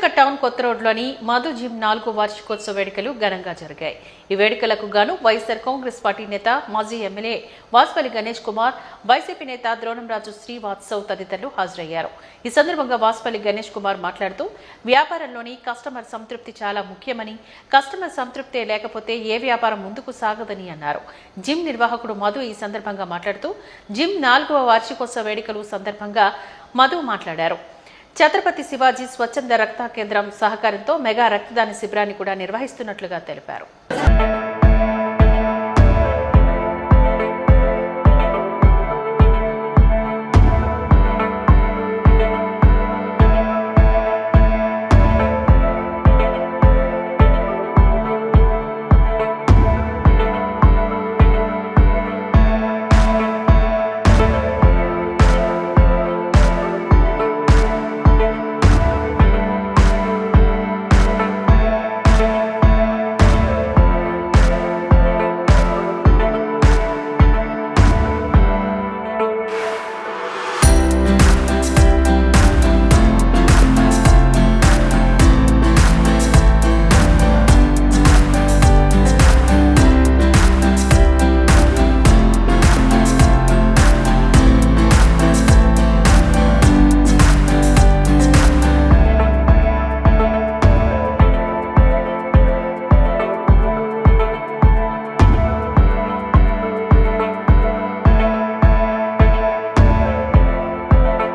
Visakha town కొత్త రోడ్లోని Madhu gym 4వ వార్షికోత్సవ వేడుకలు ఘనంగా జరిగాయి. ఈ వేడుకలకు గాను వైఎస్ఆర్ కాంగ్రెస్ పార్టీ నేత మాజీ ఎమ్మెల్యే వాసుపల్లి గణేష్ కుమార్, వైసీపీ నేత ద్రోణంరాజు శ్రీవాత్సవ్ తదితరులు హాజరయ్యారు. ఈ సందర్భంగా వాసుపల్లి గణేష్ కుమార్ మాట్లాడుతూ వ్యాపారంలోని కస్టమర్ సంతృప్తి చాలా ముఖ్యమని, కస్టమర్ సంతృప్తే లేకపోతే ఏ వ్యాపారం ముందుకు సాగదని అన్నారు. జిమ్ నిర్వాహకుడు మధు ఈ సందర్భంగా మాట్లాడుతూ జిమ్ 4వ వార్షికోత్సవ వేడుకలు సందర్భంగా మధు మాట్లాడారు. ఛత్రపతి శివాజీ స్వచ్ఛంద రక్త కేంద్రం సహకారంతో మెగా రక్తదాన శిబిరాన్ని కూడా నిర్వహిస్తున్నట్లుగా తెలిపారు.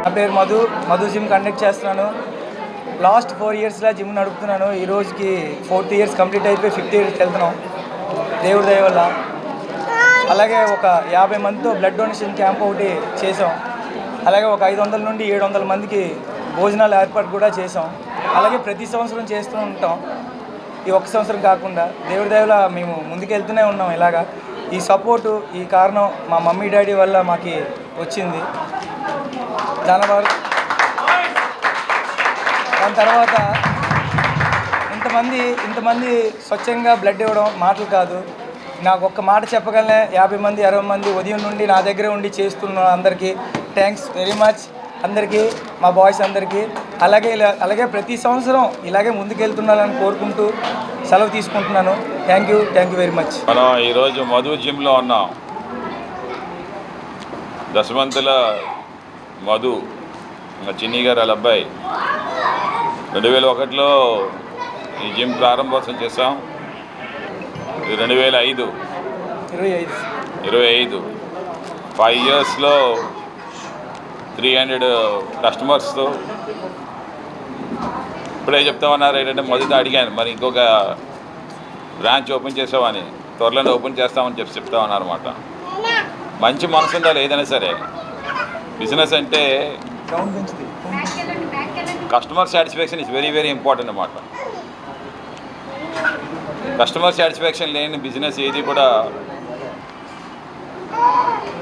నా పేరు మధు జిమ్ కండక్ట్ చేస్తున్నాను. లాస్ట్ 4 ఇయర్స్లో జిమ్ నడుపుతున్నాను. ఈ రోజుకి 4th ఇయర్స్ కంప్లీట్ అయిపోయి 5th ఇయర్స్కి వెళ్తున్నాం దేవుడి దయ వల్ల. అలాగే ఒక 50 మందితో బ్లడ్ డొనేషన్ క్యాంప్ ఒకటి చేసాం. అలాగే ఒక 500 నుండి 700 మందికి భోజనాలు ఏర్పాటు కూడా చేసాం. అలాగే ప్రతి సంవత్సరం చేస్తూ ఉంటాం. ఈ ఒక్క సంవత్సరం కాకుండా దేవుడి దయ వల్ల మేము ముందుకు వెళ్తూనే ఉన్నాం. ఇలాగా ఈ సపోర్టు, ఈ కారణం మా మమ్మీ డాడీ వల్ల మాకు వచ్చింది. దాని తర్వాత ఇంతమంది స్వచ్ఛంగా బ్లడ్ ఇవ్వడం మాటలు కాదు. నాకు ఒక్క మాట చెప్పగలనే 50 మంది 60 మంది ఉదయం నుండి నా దగ్గరే ఉండి చేస్తున్న అందరికీ థ్యాంక్స్ వెరీ మచ్. అందరికీ, మా బాయ్స్ అందరికీ. అలాగే ప్రతి సంవత్సరం ఇలాగే ముందుకెళ్తున్నానని కోరుకుంటూ సెలవు తీసుకుంటున్నాను. Thank you very much. మనం ఈరోజు మధు జిమ్లో ఉన్నాం. దశమంతుల మధు చిన్ని గారు వాళ్ళ అబ్బాయి 2001లో ఈ జిమ్ ప్రారంభోత్సవం చేసాం. 2025 5 ఇయర్స్లో 300 కస్టమర్స్తో. ఇప్పుడే చెప్తామన్నారు ఏంటంటే మధుతో అడిగాను, మరి ఇంకొక బ్రాంచ్ ఓపెన్ చేసామని, త్వరలోనే ఓపెన్ చేస్తామని చెప్తామన్నారు అన్నమాట. మంచి మనసు ఉండాలి ఏదైనా సరే. బిజినెస్ అంటే customer satisfaction is very very important అన్నమాట. కస్టమర్ సాటిస్ఫాక్షన్ లేని బిజినెస్ ఏది కూడా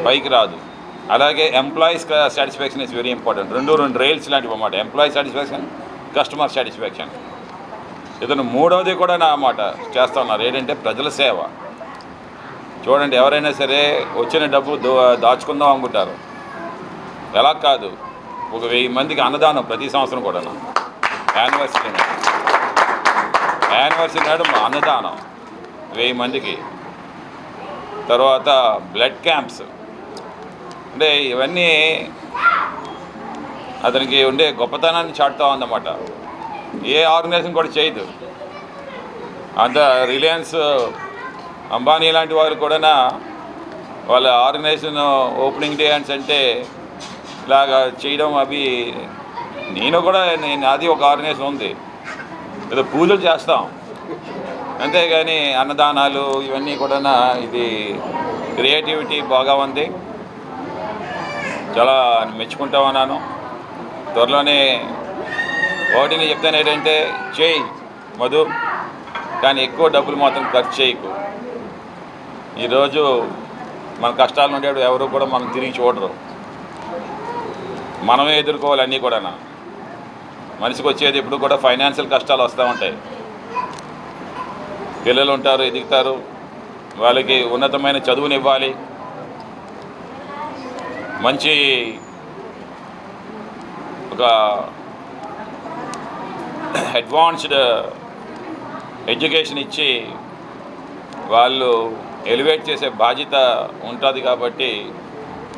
పైకి రాదు. అలాగే employees satisfaction is very important. రెండు రైల్స్ లాంటివి అన్నమాట. Employee satisfaction, customer satisfaction. ఇతను మూడవది కూడా నా మాట చేస్తూ ఉన్నారు ఏంటంటే ప్రజల సేవ. చూడండి, ఎవరైనా సరే వచ్చిన డబ్బు దాచుకుందాం అనుకుంటారు. ఎలా కాదు, ఒక 1000 మందికి అన్నదానం ప్రతి సంవత్సరం కూడా. యానివర్సరీ నాడు అన్నదానం 1000 మందికి. తర్వాత బ్లడ్ క్యాంప్స్. అంటే ఇవన్నీ అతనికి ఉండే గొప్పతనాన్ని చాటుతూ ఉందన్నమాట. ఏ ఆర్గనైజేషన్ కూడా చేయదు అంత. రిలయన్స్, అంబానీ లాంటి వారు కూడా వాళ్ళ ఆర్గనైజేషన్ ఓపెనింగ్ డే అంటే ఇలాగా చేయడం అవి. నాది ఒక ఆర్గనైజేషన్ ఉంది, ఏదో పూజలు చేస్తాం అంతేగాని అన్నదానాలు ఇవన్నీ కూడా ఇది క్రియేటివిటీ బాగా ఉంది. చాలా మెచ్చుకుంటా ఉన్నాను. త్వరలోనే ఒకటిని చెప్తాను ఏంటంటే చేయి మధు, కానీ ఎక్కువ డబ్బులు మాత్రం ఖర్చు చేయకు. ఈరోజు మన కష్టాలు ఉండేవాడు ఎవరు కూడా మనం తిరిగి చూడరు. మనమే ఎదుర్కోవాలి అన్నీ కూడా. మనిషికి వచ్చేది ఇప్పుడు కూడా ఫైనాన్షియల్ కష్టాలు వస్తూ ఉంటాయి. పిల్లలు ఉంటారు, ఎదుగుతారు, వాళ్ళకి ఉన్నతమైన చదువునివ్వాలి, మంచి ఒక అడ్వాన్స్డ్ ఎడ్యుకేషన్ ఇచ్చి వాళ్ళు ఎలివేట్ చేసే బాధ్యత ఉంటుంది కాబట్టి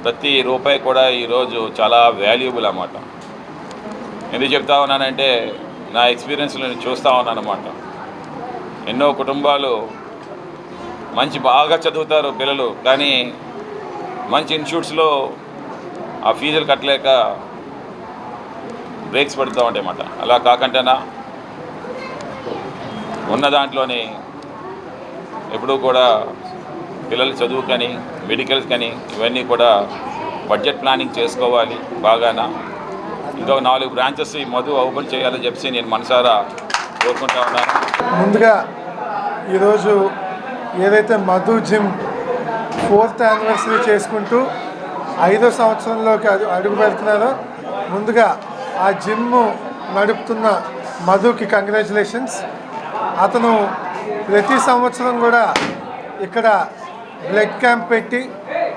ప్రతి రూపాయి కూడా ఈరోజు చాలా వాల్యుబుల్ అన్నమాట. ఎందుకు చెప్తా ఉన్నానంటే నా ఎక్స్పీరియన్స్లో నేను చూస్తూ ఉన్నాను అన్నమాట. ఎన్నో కుటుంబాలు బాగా చదువుతారు పిల్లలు, కానీ మంచి ఇన్స్టిట్యూట్స్లో ఆ ఫీజులు కట్టలేక బ్రేక్స్ పడుతూ ఉంటాయి అన్నమాట. అలా కాకుండా ఉన్న దాంట్లోని ఎప్పుడూ కూడా పిల్లల చదువు కానీ మెడికల్స్ కానీ ఇవన్నీ కూడా బడ్జెట్ ప్లానింగ్ చేసుకోవాలి బాగాన. ఇంకా 4 బ్రాంచెస్ ఈ మధు ఓపెన్ చేయాలని చెప్పి నేను మనసారా కోరుకుంటా ఉన్నాను. ముందుగా ఈరోజు ఏదైతే మధు జిమ్ 4th యానివర్సరీ చేసుకుంటూ 5వ సంవత్సరంలోకి అడుగు పెడుతున్నారో ముందుగా ఆ జిమ్ నడుపుతున్న మధుకి కంగ్రాచులేషన్స్. అతను ప్రతి సంవత్సరం కూడా ఇక్కడ బ్లడ్ క్యాంప్ పెట్టి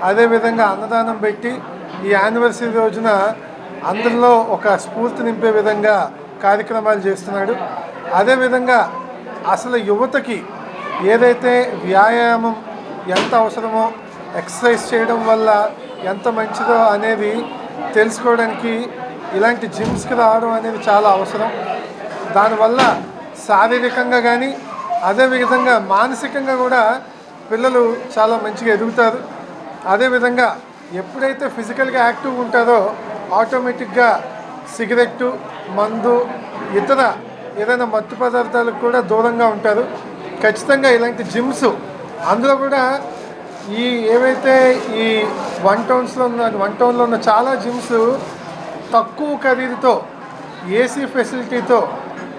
అదేవిధంగా అన్నదానం పెట్టి ఈ యానివర్సరీ రోజున అందరిలో ఒక స్ఫూర్తి నింపే విధంగా కార్యక్రమాలు చేస్తున్నాడు. అదేవిధంగా అసలు యువతకి ఏదైతే వ్యాయామం ఎంత అవసరమో, ఎక్సర్సైజ్ చేయడం వల్ల ఎంత మంచిదో అనేది తెలుసుకోవడానికి ఇలాంటి జిమ్స్కి రావడం అనేది చాలా అవసరం. దానివల్ల శారీరకంగా కానీ అదేవిధంగా మానసికంగా కూడా పిల్లలు చాలా మంచిగా ఎదుగుతారు. అదేవిధంగా ఎప్పుడైతే ఫిజికల్గా యాక్టివ్ ఉంటారో ఆటోమేటిక్గా సిగరెట్టు, మందు, ఇతర ఏదైనా మత్తు పదార్థాలకు కూడా దూరంగా ఉంటారు. ఖచ్చితంగా ఇలాంటి జిమ్స్ అందులో కూడా ఏవైతే ఈ 1 టౌన్లో ఉన్న చాలా జిమ్స్ తక్కువ ఖరీదుతో ఏసీ ఫెసిలిటీతో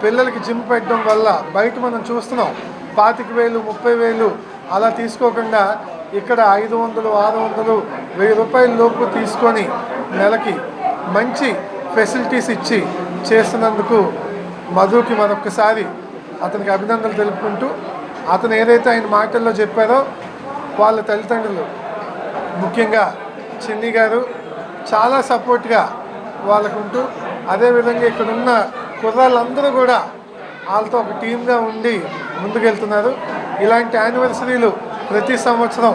పిల్లలకి జిమ్ పెట్టడం వల్ల బయట మనం చూస్తున్నాం 25,000, 30,000 అలా తీసుకోకుండా ఇక్కడ 500, 600, 1000 రూపాయల లోపు తీసుకొని నెలకి మంచి ఫెసిలిటీస్ ఇచ్చి చేస్తున్నందుకు మధుకి మరొకసారి అతనికి అభినందనలు తెలుపుకుంటూ, అతను ఏదైతే ఆయన మాటల్లో చెప్పారో వాళ్ళ తల్లిదండ్రులు ముఖ్యంగా చిన్ని గారు చాలా సపోర్ట్గా వాళ్ళకుంటూ, అదేవిధంగా ఇక్కడున్న కుర్రాళ్ళందరూ కూడా వాళ్ళతో ఒక టీమ్గా ఉండి ముందుకెళ్తున్నారు. ఇలాంటి యానివర్సరీలు ప్రతి సంవత్సరం